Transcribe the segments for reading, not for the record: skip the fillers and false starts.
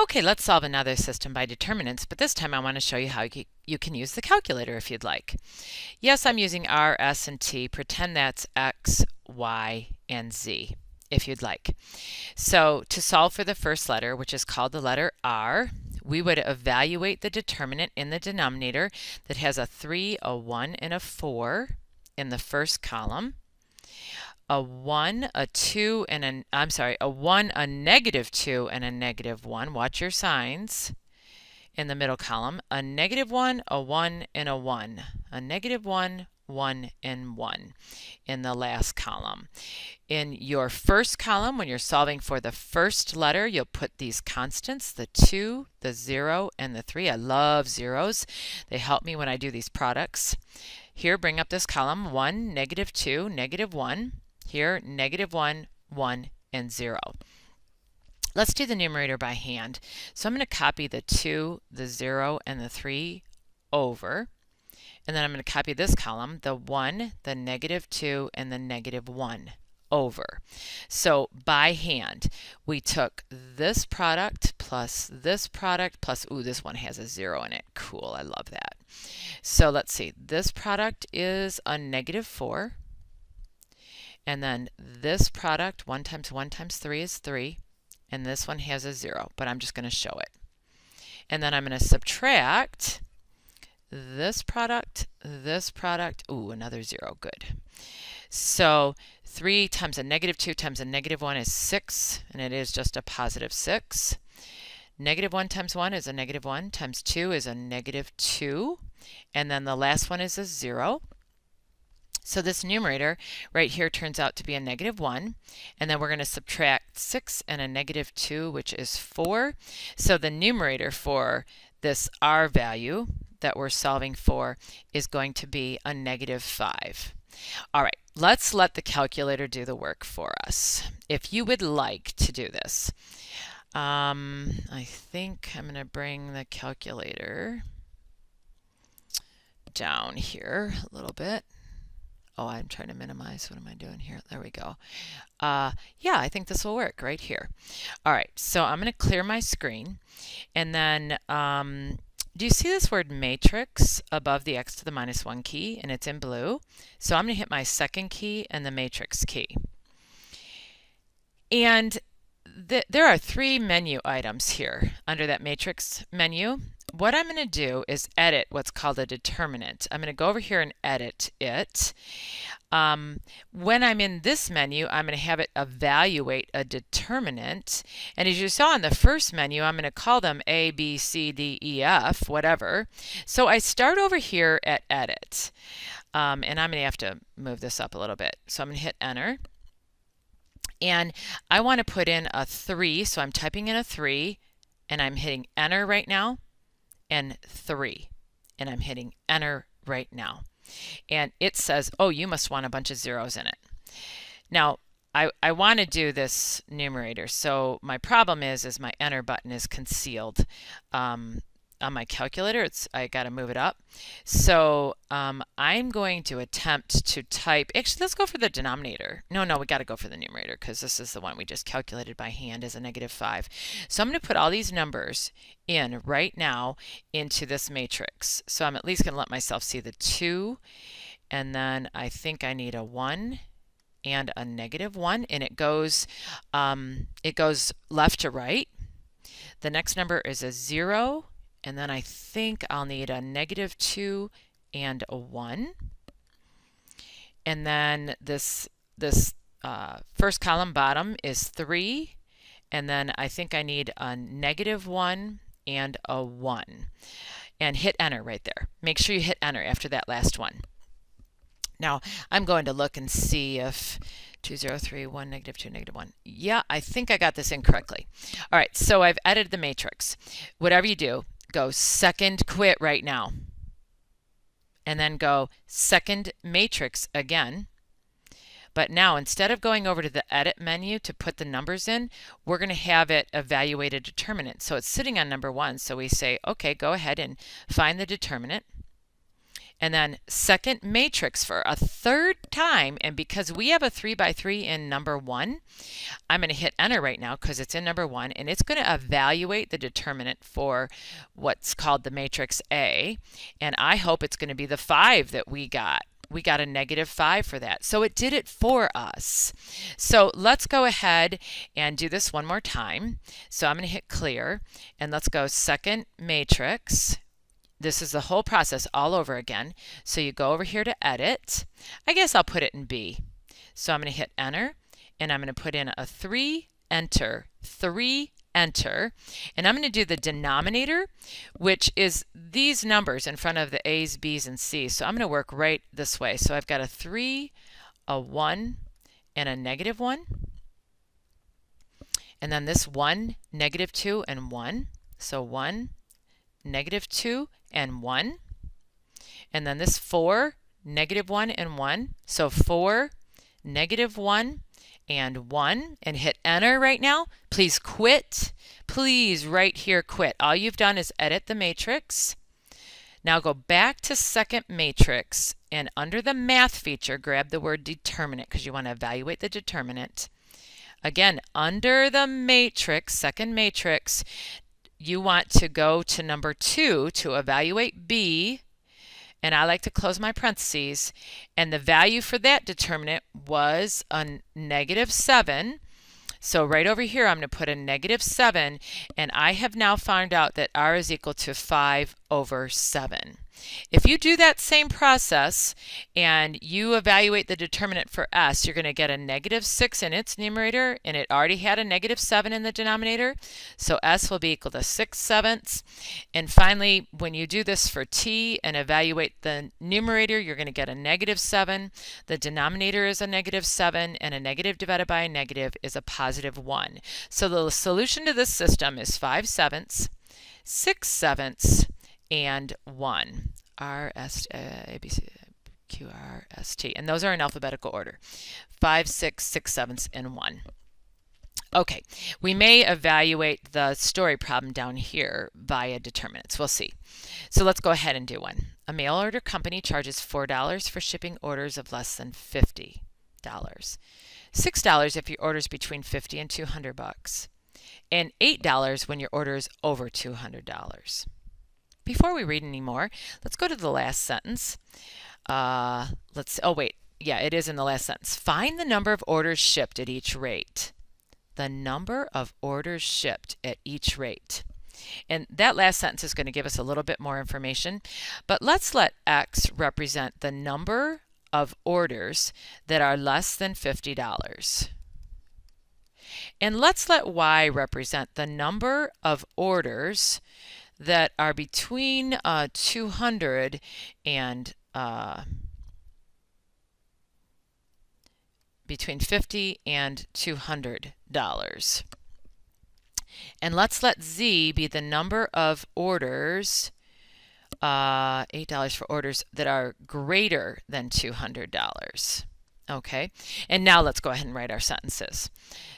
Okay, let's solve another system by determinants, but this time I want to show you how you can use the calculator if you'd like. Yes, I'm using R, S, and T. Pretend that's X, Y, and Z if you'd like. So to solve for the first letter, which is called the letter R, we would evaluate the determinant in the denominator that has a 3, a 1, and a 4 in the first column. A 1, a 2, and a 1, a negative 2, and a negative 1. Watch your signs in the middle column. A negative 1, a 1, and a 1. A negative 1, 1, and 1 in the last column. In your first column, when you're solving for the first letter, you'll put these constants, the 2, the 0, and the 3. I love zeros. They help me when I do these products. Here, bring up this column, 1, negative 2, negative 1. Here, negative 1, 1, and 0. Let's do the numerator by hand. So I'm going to copy the 2, the 0, and the 3 over. And then I'm going to copy this column, the 1, the negative 2, and the negative 1 over. So by hand, we took this product plus, ooh, this one has a 0 in it. Cool, I love that. So let's see, this product is a negative 4. And then this product, 1 times 1 times 3 is 3. And this one has a 0, but I'm just going to show it. And then I'm going to subtract this product, ooh, another 0, good. So 3 times a negative 2 times a negative 1 is 6, and it is just a positive 6. Negative 1 times 1 is a negative 1, times 2 is a negative 2, and then the last one is a 0. So this numerator right here turns out to be a negative 1, and then we're going to subtract 6 and a negative 2, which is 4. So the numerator for this R value that we're solving for is going to be a negative 5. All right, let's let the calculator do the work for us. If you would like to do this, I think I'm going to bring the calculator down here a little bit. Oh, I'm trying to minimize. What am I doing here? There we go. Yeah, I think this will work right here. All right, so I'm going to clear my screen. And then, do you see this word matrix above the x to the minus 1 key? And it's in blue. So I'm going to hit my second key and the matrix key. And there are 3 menu items here under that matrix menu. What I'm going to do is edit what's called a determinant. I'm going to go over here and edit it. When I'm in this menu, I'm going to have it evaluate a determinant. And as you saw in the first menu, I'm going to call them A, B, C, D, E, F, whatever. So I start over here at edit. And I'm going to have to move this up a little bit. So I'm going to hit enter. And I want to put in a 3, so I'm typing in a 3, and I'm hitting enter right now. And 3, and I'm hitting enter right now. And it says, oh, you must want a bunch of zeros in it. Now, I want to do this numerator, so my problem is my enter button is concealed on my calculator. I got to move it up. So I'm going to attempt to type, actually let's go for the denominator. No, we got to go for the numerator because this is the one we just calculated by hand as a negative 5. So I'm going to put all these numbers in right now into this matrix. So I'm at least going to let myself see the 2, and then I think I need a 1 and a negative 1, and it goes left to right. The next number is a 0. And then I think I'll need a negative 2 and a 1. And then this first column bottom is 3. And then I think I need a negative 1 and a 1. And hit enter right there. Make sure you hit enter after that last one. Now I'm going to look and see if 2, 0, 3, 1, negative 2, negative 1. Yeah, I think I got this incorrectly. All right, so I've edited the matrix. Whatever you do, go second quit right now, and then go second matrix again. But now instead of going over to the edit menu to put the numbers in, we're going to have it evaluate a determinant. So it's sitting on number 1, so we say, okay, go ahead and find the determinant. and then second matrix for a third time. And because we have a 3 by 3 in number 1, I'm going to hit enter right now because it's in number 1, and it's going to evaluate the determinant for what's called the matrix A, and I hope it's going to be the 5 that we got. We got a -5 for that. So it did it for us. So let's go ahead and do this one more time. So I'm going to hit clear, and let's go second matrix. This is the whole process all over again. So you go over here to edit. I guess I'll put it in B. So I'm going to hit enter, and I'm going to put in a 3, enter, 3, enter, and I'm going to do the denominator, which is these numbers in front of the A's, B's, and C's. So I'm going to work right this way. So I've got a 3, a 1, and a -1. And then this 1, -2, and 1. So 1, -2, and 1. And then this 4, -1, and 1. So 4, -1, and 1, and hit enter right now. Please quit. Please right here quit. All you've done is edit the matrix. Now go back to second matrix, and under the math feature, grab the word determinant because you want to evaluate the determinant. Again, under the matrix, second matrix, you want to go to number 2 to evaluate B. And I like to close my parentheses, and the value for that determinant was a -7. So right over here, I'm going to put a -7, and I have now found out that R is equal to 5/7. If you do that same process and you evaluate the determinant for S, you're going to get a -6 in its numerator, and it already had a -7 in the denominator. So S will be equal to 6/7. And finally, when you do this for T and evaluate the numerator, you're going to get a -7. The denominator is a -7, and a negative divided by a negative is a +1. So the solution to this system is 5/7, 6/7, and 1. R, S, A, B, C, Q, R, S, T. And those are in alphabetical order. 5, 6, 6, 7, and 1. Okay, we may evaluate the story problem down here via determinants. We'll see. So let's go ahead and do one. A mail order company charges $4 for shipping orders of less than $50. $6 if your order is between $50 and $200, and $8 when your order is over $200. Before we read any more, let's go to the last sentence. Oh wait, yeah, it is in the last sentence. Find the number of orders shipped at each rate. The number of orders shipped at each rate. And that last sentence is going to give us a little bit more information, but let's let X represent the number of orders that are less than $50. And let's let Y represent the number of orders that are between 200 and between $50 and $200. And let's let Z be the number of orders, $8 for orders that are greater than $200. Okay, and now let's go ahead and write our sentences.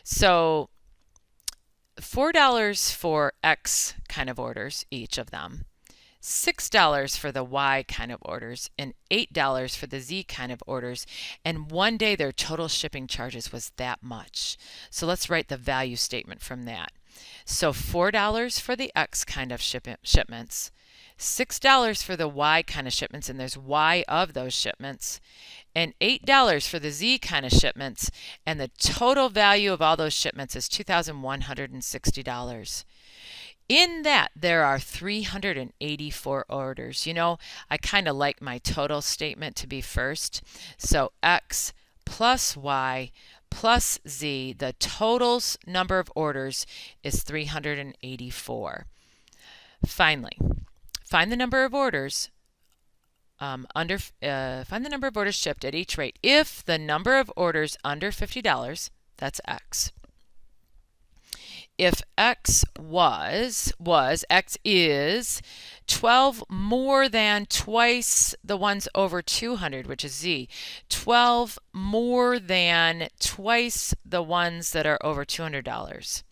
So $4 for X kind of orders, each of them, $6 for the Y kind of orders, and $8 for the Z kind of orders, and one day their total shipping charges was that much. So let's write the value statement from that. So $4 for the X kind of shipments, $6 for the Y kind of shipments, and there's Y of those shipments, and $8 for the Z kind of shipments, and the total value of all those shipments is $2,160. In that, there are 384 orders. You know, I kind of like my total statement to be first. So X plus Y plus Z, the total number of orders is 384. Finally, find the number of orders find the number of orders shipped at each rate. If the number of orders under $50, that's X. If X X is 12 more than twice the ones over 200, which is Z. 12 more than twice the ones that are over $200.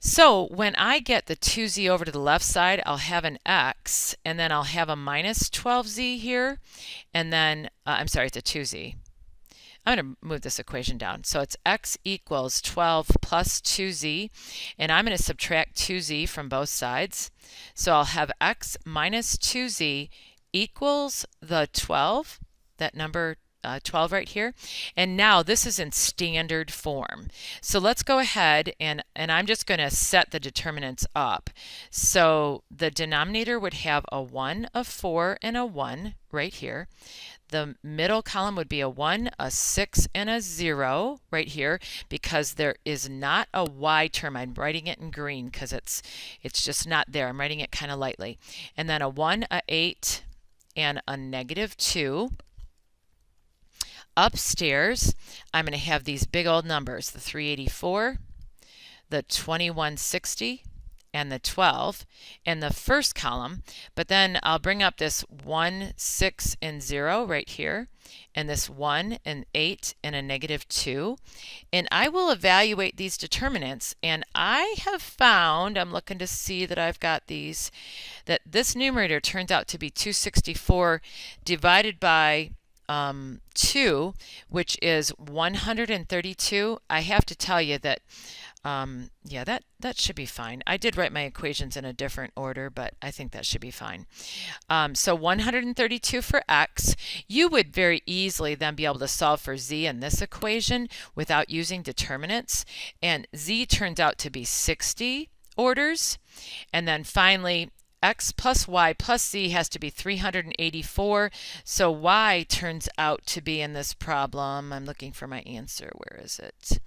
So So when I get the 2z over to the left side, I'll have an x, and then I'll have a minus 12z here, and then, I'm sorry, it's a 2z. I'm going to move this equation down. So it's x equals 12 plus 2z, and I'm going to subtract 2z from both sides. So I'll have x minus 2z equals the 12, that number 12 right here. And now this is in standard form. So let's go ahead and I'm just going to set the determinants up. So the denominator would have a 1, a 4, and a 1 right here. The middle column would be a 1, a 6, and a 0 right here because there is not a y term. I'm writing it in green because it's just not there. I'm writing it kind of lightly. And then a 1, a 8, and a negative 2. Upstairs, I'm going to have these big old numbers, the 384, the 2160, and the 12 in the first column, but then I'll bring up this 1, 6, and 0 right here, and this 1 and 8 and a negative 2, and I will evaluate these determinants, and I have found, I'm looking to see that I've got these, that this numerator turns out to be 264 divided by 2, which is 132. I have to tell you that yeah, that should be fine. I did write my equations in a different order, but I think that should be fine. So 132 for x. You would very easily then be able to solve for z in this equation without using determinants. And z turns out to be 60 orders. And then finally, x plus y plus z has to be 384. So y turns out to be in this problem, I'm looking for my answer. Where is it?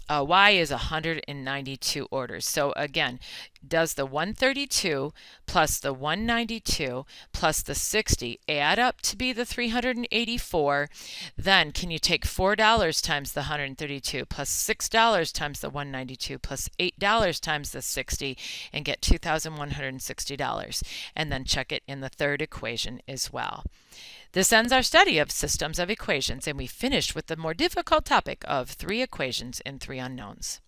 Y is 192 orders. So again, does the 132 plus the 192 plus the 60 add up to be the 384? Then can you take $4 times the 132 plus $6 times the 192 plus $8 times the 60 and get $2,160? And then check it in the third equation as well. This ends our study of systems of equations, and we finished with the more difficult topic of 3 equations and 3 unknowns.